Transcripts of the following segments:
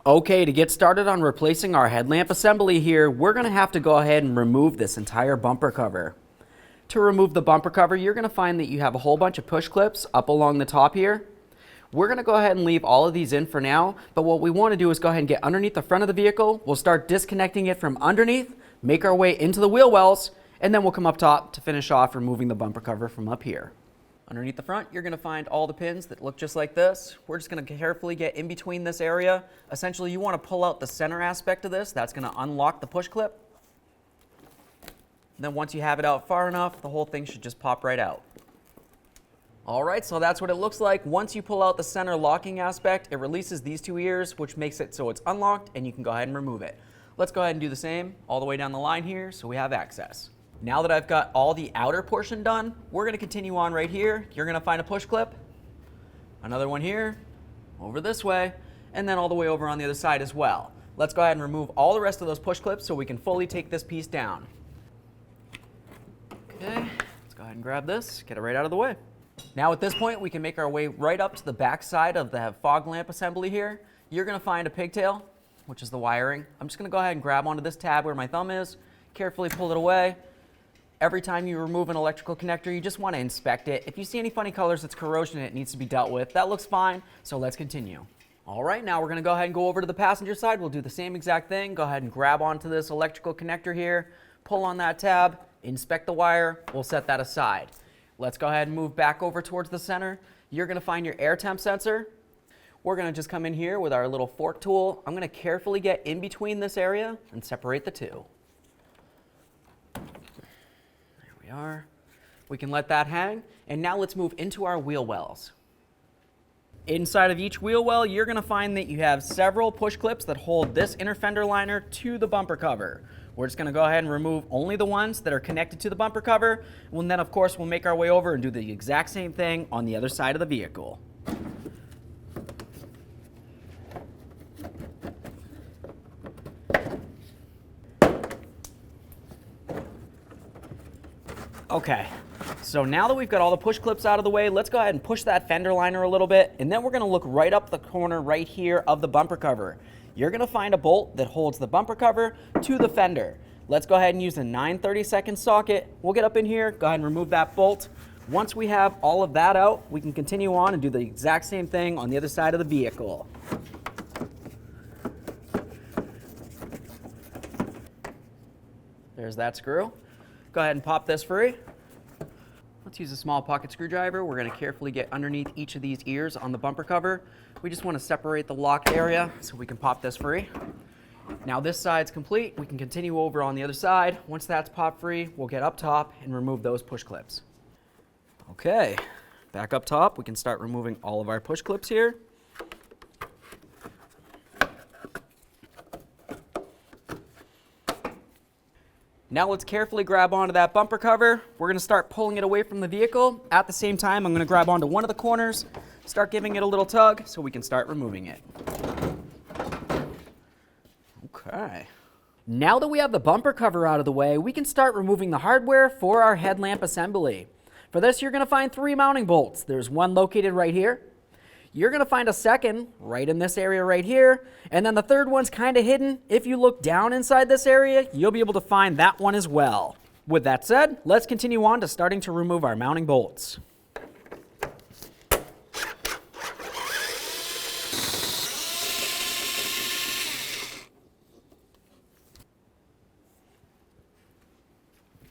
Okay, to get started on replacing our headlamp assembly here, we're going to have to go ahead and remove this entire bumper cover. To remove the bumper cover, you're going to find that you have a whole bunch of push clips up along the top here. We're going to go ahead and leave all of these in for now, but what we want to do is go ahead and get underneath the front of the vehicle. We'll start disconnecting it from underneath, make our way into the wheel wells, and then we'll come up top to finish off removing the bumper cover from up here. Underneath the front, you're going to find all the pins that look just like this. We're just going to carefully get in between this area. Essentially, you want to pull out the center aspect of this. That's going to unlock the push clip. And then once you have it out far enough, the whole thing should just pop right out. All right, so that's what it looks like. Once you pull out the center locking aspect, it releases these two ears, which makes it so it's unlocked, and you can go ahead and remove it. Let's go ahead and do the same all the way down the line here so we have access. Now that I've got all the outer portion done, we're going to continue on right here. You're going to find a push clip, another one here, over this way, and then all the way over on the other side as well. Let's go ahead and remove all the rest of those push clips so we can fully take this piece down. Okay, let's go ahead and grab this, get it right out of the way. Now at this point, we can make our way right up to the back side of the fog lamp assembly here. You're going to find a pigtail, which is the wiring. I'm just going to go ahead and grab onto this tab where my thumb is, carefully pull it away. Every time you remove an electrical connector, you just want to inspect it. If you see any funny colors, it's corrosion and it needs to be dealt with. That looks fine, so let's continue. All right, now we're going to go ahead and go over to the passenger side. We'll do the same exact thing. Go ahead and grab onto this electrical connector here, pull on that tab, inspect the wire. We'll set that aside. Let's go ahead and move back over towards the center. You're going to find your air temp sensor. We're going to just come in here with our little fork tool. I'm going to carefully get in between this area and separate the two. Are. We can let that hang, and now let's move into our wheel wells. Inside of each wheel well, you're going to find that you have several push clips that hold this inner fender liner to the bumper cover. We're just going to go ahead and remove only the ones that are connected to the bumper cover, and then of course we'll make our way over and do the exact same thing on the other side of the vehicle. Okay, so now that we've got all the push clips out of the way, let's go ahead and push that fender liner a little bit, and then we're going to look right up the corner right here of the bumper cover. You're going to find a bolt that holds the bumper cover to the fender. Let's go ahead and use a 9/32 socket. We'll get up in here, go ahead and remove that bolt. Once we have all of that out, we can continue on and do the exact same thing on the other side of the vehicle. There's that screw. Go ahead and pop this free. Let's use a small pocket screwdriver. We're going to carefully get underneath each of these ears on the bumper cover. We just want to separate the lock area so we can pop this free. Now this side's complete. We can continue over on the other side. Once that's popped free, we'll get up top and remove those push clips. Okay, back up top, we can start removing all of our push clips here. Now let's carefully grab onto that bumper cover. We're going to start pulling it away from the vehicle. At the same time, I'm going to grab onto one of the corners, start giving it a little tug so we can start removing it. Okay. Now that we have the bumper cover out of the way, we can start removing the hardware for our headlamp assembly. For this, you're going to find 3 mounting bolts. There's one located right here. You're going to find a second right in this area right here, and then the third one's kind of hidden. If you look down inside this area, you'll be able to find that one as well. With that said, let's continue on to starting to remove our mounting bolts.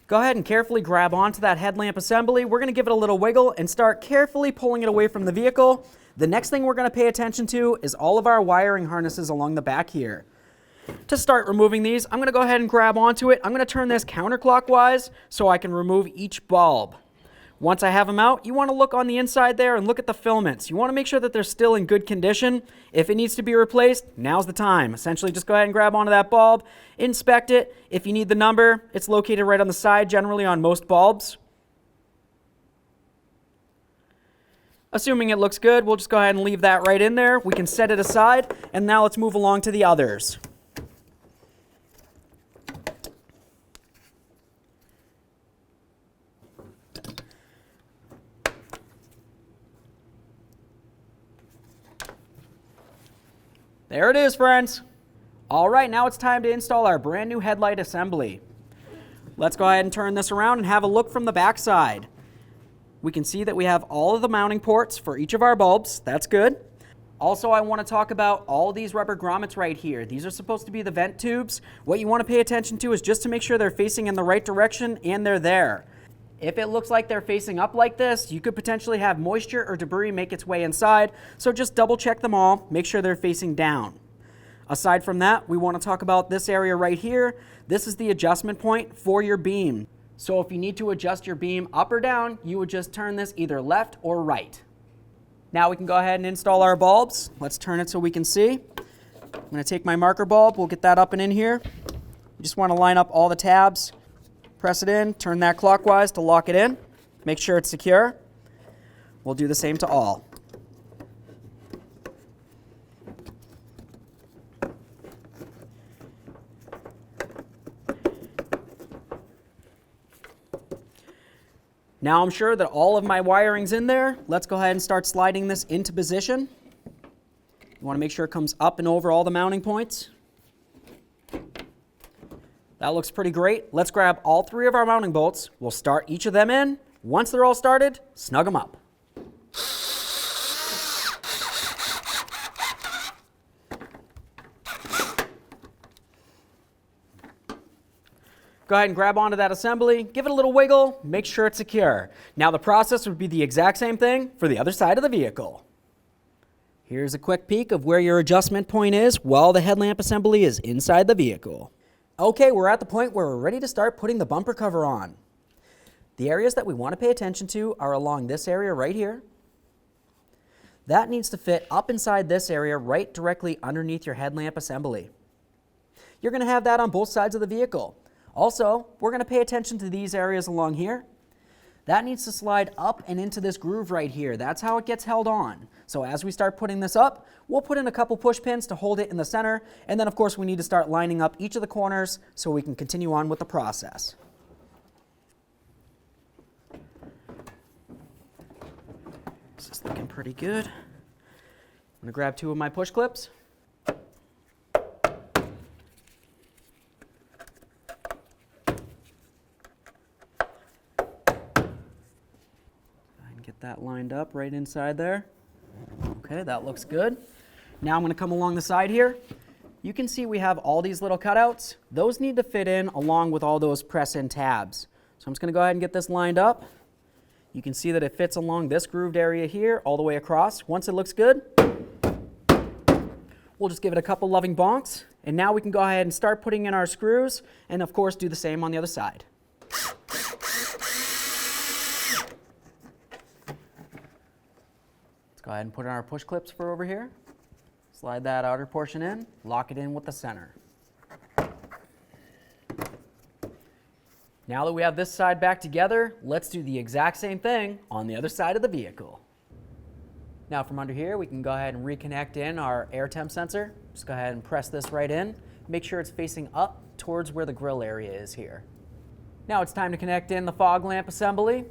Go ahead and carefully grab onto that headlamp assembly. We're going to give it a little wiggle and start carefully pulling it away from the vehicle. The next thing we're going to pay attention to is all of our wiring harnesses along the back here. To start removing these, I'm going to go ahead and grab onto it. I'm going to turn this counterclockwise so I can remove each bulb. Once I have them out, you want to look on the inside there and look at the filaments. You want to make sure that they're still in good condition. If it needs to be replaced, now's the time. Essentially, just go ahead and grab onto that bulb, inspect it. If you need the number, it's located right on the side, generally on most bulbs. Assuming it looks good, we'll just go ahead and leave that right in there. We can set it aside, and now let's move along to the others. There it is, friends. All right, now it's time to install our brand new headlight assembly. Let's go ahead and turn this around and have a look from the back side. We can see that we have all of the mounting ports for each of our bulbs. That's good. Also, I want to talk about all these rubber grommets right here. These are supposed to be the vent tubes. What you want to pay attention to is just to make sure they're facing in the right direction and they're there. If it looks like they're facing up like this, you could potentially have moisture or debris make its way inside, so just double check them all, make sure they're facing down. Aside from that, we want to talk about this area right here. This is the adjustment point for your beam. So if you need to adjust your beam up or down, you would just turn this either left or right. Now we can go ahead and install our bulbs. Let's turn it so we can see. I'm going to take my marker bulb, we'll get that up and in here. You just want to line up all the tabs, press it in, turn that clockwise to lock it in. Make sure it's secure. We'll do the same to all. Now I'm sure that all of my wiring's in there. Let's go ahead and start sliding this into position. You want to make sure it comes up and over all the mounting points. That looks pretty great. Let's grab all 3 of our mounting bolts. We'll start each of them in. Once they're all started, snug them up. Go ahead and grab onto that assembly, give it a little wiggle, make sure it's secure. Now the process would be the exact same thing for the other side of the vehicle. Here's a quick peek of where your adjustment point is while the headlamp assembly is inside the vehicle. Okay, we're at the point where we're ready to start putting the bumper cover on. The areas that we want to pay attention to are along this area right here. That needs to fit up inside this area right directly underneath your headlamp assembly. You're going to have that on both sides of the vehicle. Also, we're going to pay attention to these areas along here. That needs to slide up and into this groove right here. That's how it gets held on. So as we start putting this up, we'll put in a couple push pins to hold it in the center. And then of course we need to start lining up each of the corners so we can continue on with the process. This is looking pretty good. I'm going to grab 2 of my push clips. Get that lined up right inside there. Okay, that looks good. Now I'm going to come along the side here. You can see we have all these little cutouts. Those need to fit in along with all those press-in tabs. So I'm just going to go ahead and get this lined up. You can see that it fits along this grooved area here all the way across. Once it looks good, we'll just give it a couple loving bonks. And now we can go ahead and start putting in our screws and of course do the same on the other side. Go ahead and put in our push clips for over here. Slide that outer portion in, lock it in with the center. Now that we have this side back together, let's do the exact same thing on the other side of the vehicle. Now from under here, we can go ahead and reconnect in our air temp sensor. Just go ahead and press this right in. Make sure it's facing up towards where the grill area is here. Now it's time to connect in the fog lamp assembly.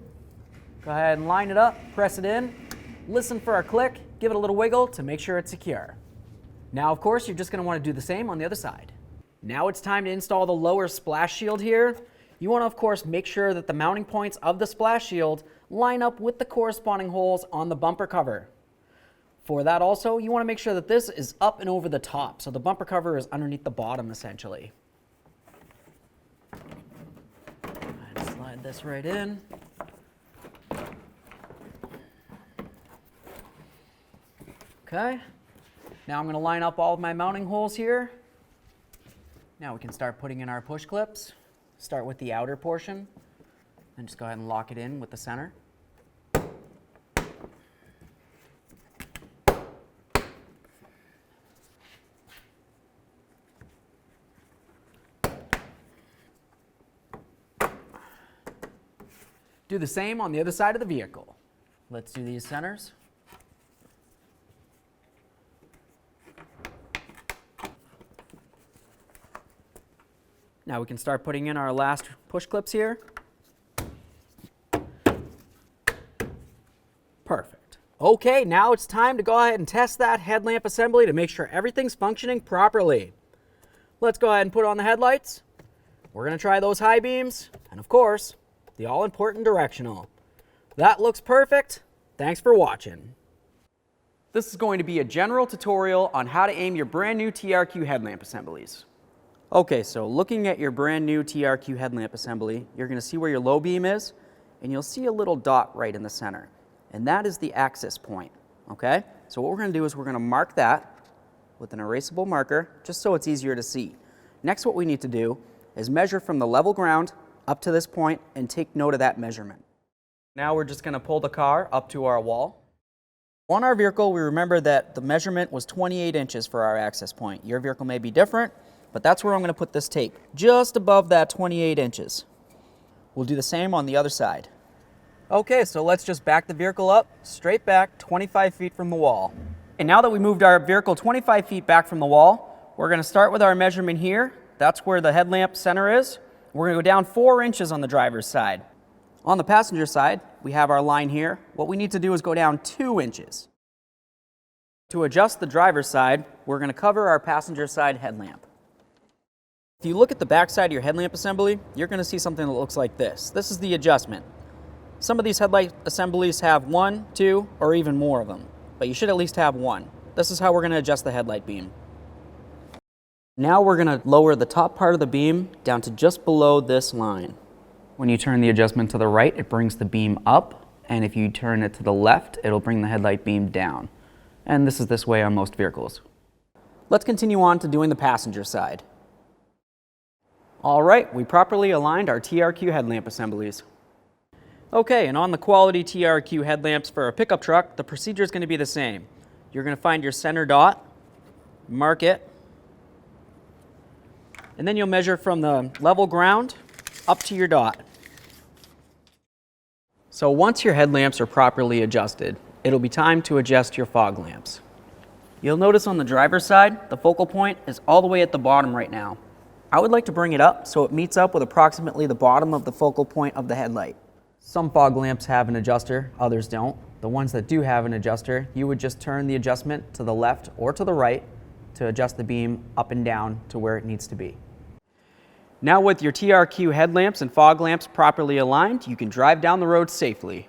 Go ahead and line it up, press it in. Listen for a click, give it a little wiggle to make sure it's secure. Now, of course, you're just going to want to do the same on the other side. Now it's time to install the lower splash shield here. You want to, of course, make sure that the mounting points of the splash shield line up with the corresponding holes on the bumper cover. For that also, you want to make sure that this is up and over the top, so the bumper cover is underneath the bottom, essentially. Slide this right in. Okay, now I'm going to line up all of my mounting holes here. Now we can start putting in our push clips. Start with the outer portion, and just go ahead and lock it in with the center. Do the same on the other side of the vehicle. Let's do these centers. Now we can start putting in our last push clips here. Perfect. Okay, now it's time to go ahead and test that headlamp assembly to make sure everything's functioning properly. Let's go ahead and put on the headlights. We're going to try those high beams, and of course, the all-important directional. That looks perfect. Thanks for watching. This is going to be a general tutorial on how to aim your brand new TRQ headlamp assemblies. Okay, so looking at your brand new TRQ headlamp assembly, you're going to see where your low beam is, and you'll see a little dot right in the center. And that is the axis point, okay? So what we're going to do is we're going to mark that with an erasable marker, just so it's easier to see. Next, what we need to do is measure from the level ground up to this point and take note of that measurement. Now we're just going to pull the car up to our wall. On our vehicle, we remember that the measurement was 28 inches for our access point. Your vehicle may be different, but that's where I'm going to put this tape, just above that 28 inches. We'll do the same on the other side. Okay, so let's just back the vehicle up, straight back 25 feet from the wall. And now that we moved our vehicle 25 feet back from the wall, we're going to start with our measurement here. That's where the headlamp center is. We're going to go down 4 inches on the driver's side. On the passenger side, we have our line here. What we need to do is go down 2 inches. To adjust the driver's side, we're going to cover our passenger side headlamp. If you look at the back side of your headlamp assembly, you're going to see something that looks like this. This is the adjustment. Some of these headlight assemblies have 1, 2, or even more of them, but you should at least have one. This is how we're going to adjust the headlight beam. Now we're going to lower the top part of the beam down to just below this line. When you turn the adjustment to the right, it brings the beam up, and if you turn it to the left, it'll bring the headlight beam down. And this is this way on most vehicles. Let's continue on to doing the passenger side. All right, we properly aligned our TRQ headlamp assemblies. Okay, and on the quality TRQ headlamps for a pickup truck, the procedure is going to be the same. You're going to find your center dot, mark it, and then you'll measure from the level ground up to your dot. So once your headlamps are properly adjusted, it'll be time to adjust your fog lamps. You'll notice on the driver's side, the focal point is all the way at the bottom right now. I would like to bring it up so it meets up with approximately the bottom of the focal point of the headlight. Some fog lamps have an adjuster, others don't. The ones that do have an adjuster, you would just turn the adjustment to the left or to the right to adjust the beam up and down to where it needs to be. Now with your TRQ headlamps and fog lamps properly aligned, you can drive down the road safely.